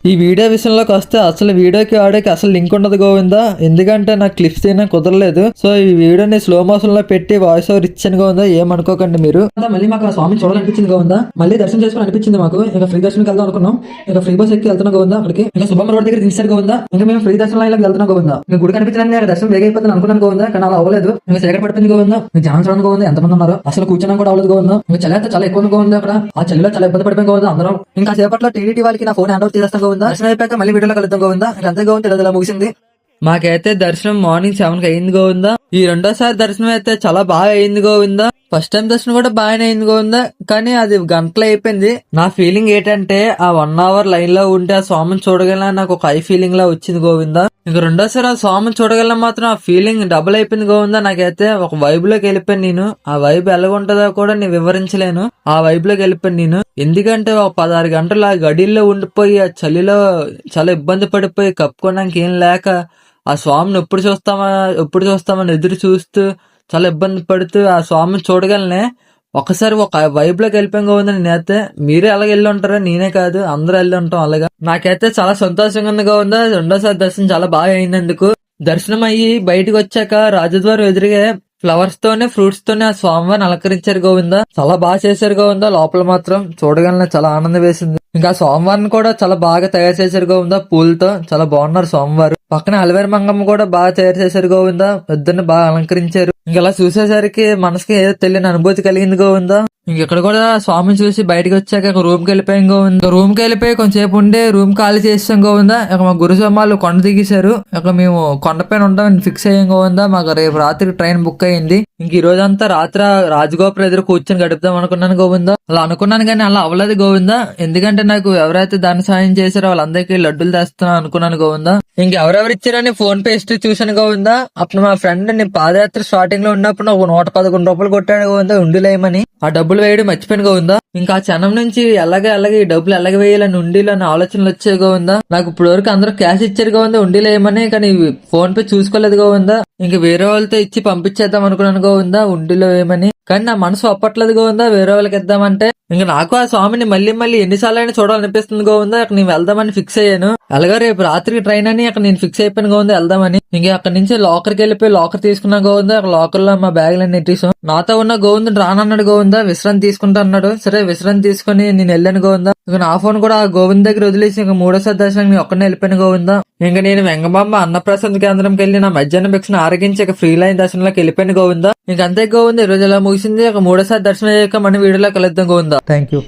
ఈ వీడియో విషయంలోకి వస్తే అసలు వీడియోకి ఆడియోకి అసలు లింక్ ఉండదు గోవిందా. ఎందుకంటే నాకు క్లిప్స్ తీయడం కుదరలేదు. సో ఈ వీడియోని స్లో మోషన్ లో పెట్టి వాయిస్ ఓవర్ ఇచ్చాను గోవిందా, ఏమనుకోకండి మీరు. మళ్ళీ మాకు ఆ స్వామిని చూడాలనిపించింది గోవిందా, మళ్ళీ దర్శనం చేసుకుని అనిపించింది మాకు. ఇంకా ఫ్రీ దర్శనంకి వెళ్దాం అనుకున్నాం. ఇంకా ఫ్రీ బస్ ఎక్కి వెళ్తున్నాం గోవిందా అక్కడికి. ఇంకా శుభం రోడ్ దగ్గర దించారు గోవిందా. ఇంకా మేము ఫ్రీ దర్శనం లైన్లోకి వెళ్తున్నాం గోవిందా. ఇంకా గుడి కనిపించడానికి దర్శనం వేగ అయిపోతుంది అనుకున్నాను గోవిందా, కానీ అలా అవ్వలేదు. ఇంకా సేకర పడిపోయింది గోవిందా. ఇంకా జనం చూడండి గోవిందా ఎంతమంది ఉన్నారు. అసలు కూర్చోడం కూడా అవ్వలేదు గోవిందా. ఇంకా చలి అయితే చాలా ఎక్కువ గోవిందా అక్కడ. ఆ చలిలో చాలా ఇబ్బంది పడిపోయింది గోవిందా అందరం. ఇంకా సేపట్లో టీడీటీ వాళ్ళకి నా ఫోన్ హ్యాండ్ ఓవర్ చేస్తాం గోవిందా. దర్శనం అయిపోయాక మళ్ళీ వీడియోలో కలుద్దాం గోవిందా. అంతే గోవిందా, ఇలా ముగిసింది. మాకైతే దర్శనం మార్నింగ్ 7 కి అయింది గోవిందా. ఈ రెండోసారి దర్శనం అయితే చాలా బాగా అయింది గోవిందా. ఫస్ట్ టైం దర్శనం కూడా బాగానే అయింది గోవిందా, కానీ అది గంటలు అయిపోయింది. నా ఫీలింగ్ ఏంటంటే ఆ 1 అవర్ లైన్ లో ఉంటే ఆ స్వామిని చూడగలనా నాకు ఒక హై ఫీలింగ్ లా వచ్చింది గోవిందా. ఇంక రెండోసారి ఆ స్వామిని చూడగలనా మాత్రం ఆ ఫీలింగ్ డబుల్ అయిపోయింది గోవిందా. నాకైతే ఒక వైబ్ లోకి వెళ్ళిపోయాను నేను. ఆ వైబ్ ఎలాగుంటుందో కూడా నేను వివరించలేను. ఆ వైబ్ లోకి వెళ్ళిపోయాను నేను. ఎందుకంటే ఒక 16 గంటలు ఆ గడిల్లో ఉండిపోయి ఆ చలిలో చాలా ఇబ్బంది పడిపోయి కప్పుకోవడానికి ఏం లేక ఆ స్వామిని ఎప్పుడు చూస్తామని ఎదురు చూస్తూ చాలా ఇబ్బంది పడుతూ ఆ స్వామిని చూడగలనే ఒకసారి ఒక వైబ్ లోకి వెళ్ళిపోయాం గోవిందా. నేనైతే మీరే అలాగే వెళ్ళి ఉంటారా, నేనే కాదు అందరూ వెళ్ళి ఉంటాం అలాగా. నాకైతే చాలా సంతోషంగా ఉంది గోవిందా. రెండోసారి దర్శనం చాలా బాగా అయినందుకు. దర్శనం అయ్యి బయటకు వచ్చాక రాజద్వారం ఎదురుగా ఫ్లవర్స్ తోనే ఫ్రూట్స్ తోనే ఆ స్వామివారిని అలంకరించారు గోవిందా. చాలా బాగా చేశారు గోవిందా. లోపల మాత్రం చూడగలనే చాలా ఆనందం వేసింది. ఇంకా స్వామివారిని కూడా చాలా బాగా తయారు చేశారు గోవిందా. పూలతో చాలా బాగున్నారు స్వామివారు. పక్కన అలివేరు మంగమ్మ కూడా బాగా తయారు చేశారు గోవిందా. ఇద్దరిని బాగా అలంకరించారు. ఇంకలా చూసేసరికి మనసుకి ఏదో తెలియని అనుభూతి కలిగింది గోవిందా. ఇంకెక్కడ కూడా స్వామిని చూసి బయటకు వచ్చాక రూమ్ కి వెళ్ళిపోయాం గోవిందా. రూమ్ కి వెళ్ళిపోయి కొంచెంసేపు ఉండి రూమ్ ఖాళీ చేసాం గోవిందా. ఇక మా గురుస్వామాలు కొండ దిగేశారు. ఇక మేము కొండపైన ఉంటామని ఫిక్స్ అయ్యాం గోవిందా. మాకు రేపు రాత్రికి ట్రైన్ బుక్ అయ్యింది. ఇంక ఈ రోజంతా రాత్రి రాజగోపురం ఎదురు కూర్చొని గడుపుదాం అనుకున్నాను గోవిందా. అలా అనుకున్నాను కానీ అలా అవ్వలేదు గోవిందా. ఎందుకంటే నాకు ఎవరైతే దాని సాయం చేశారో వాళ్ళందరికీ లడ్డూలు తెస్తున్నా అనుకున్నాను గోవిందా. ఇంకెవరెవరు ఇచ్చారని ఫోన్ పే హిస్టరీ చూసాను గోవిందా. అప్పుడు మా ఫ్రెండ్ నేను పాదయాత్ర స్టార్టింగ్ లో ఉన్నప్పుడు నాకు 111 రూపాయలు కొట్టాడు గోవిందా ఉండిలేయమని. ఆ డబ్బులు వేయడం మర్చిపోయాను గోవిందా. ఇంకా ఆ క్షణం నుంచి అలాగే ఈ డబ్బులు ఎలాగ వేయాలని ఉండిలోని ఆలోచనలు వచ్చాయి గోవిందా. నాకు ఇప్పుడు వరకు అందరూ క్యాష్ ఇచ్చారు గోవిందా ఉండిలేయమని, కానీ ఫోన్ పే చూసుకోలేదు గోవిందా. ఇంక వేరే వాళ్ళతో ఇచ్చి పంపించేద్దాం అనుకున్నాను గోవిందా ఉండిలో వేయమని, కానీ నా మనసు ఒప్పట్లేదు గోవిందా వేరే వాళ్ళకి ఇద్దామంటే. ఇంకా నాకు ఆ స్వామిని మళ్ళీ ఎన్నిసార్లు అయినా చూడాలనిపిస్తుంది గోవిందా. అక్కడ నేను వెళ్దామని ఫిక్స్ అయ్యాను. అలాగే రేపు రాత్రికి ట్రైన్ అని అక్కడ నేను ఫిక్స్ అయిపోయాను గోవిందా వెళ్దామని. ఇంక అక్కడ నుంచి లాకర్కి వెళ్ళిపోయి లాకర్ తీసుకున్నా గోవిందా. అక్కడ లాకర్ లో మా బ్యాగులన్నీ ఎట్టేసాం. నాతో ఉన్న గోవిందుడు రానన్నాడు గోవిందా, విశ్రాంతి తీసుకుంటా అన్నాడు. సరే విశ్రాంతి తీసుకుని నేను వెళ్ళాను గోవిందా. ఇంకా నా ఫోన్ కూడా ఆ గోవింద్ దగ్గర వదిలేసి ఇంకా మూడోసారి దర్శనం నేను ఒక్కనే వెళ్ళిపోయాను గోవిందా. ఇంకా నేను వెంగమాంబ అన్నప్రసాద్ కేంద్రంకి వెళ్ళి నా మధ్యాహ్నం భిక్షను ఆరగించి ఇక ఫ్రీ లైన్ దర్శనంలోకి వెళ్ళిపోయాను గోవిందా. ఇంక అంతే గోవిందా, ఈ రోజు ఇలా ముగిసింది. ఇక మూడోసారి దర్శనం అయ్యాక మన వీడియోలో కలుద్దాం గోవిందా. Thank you.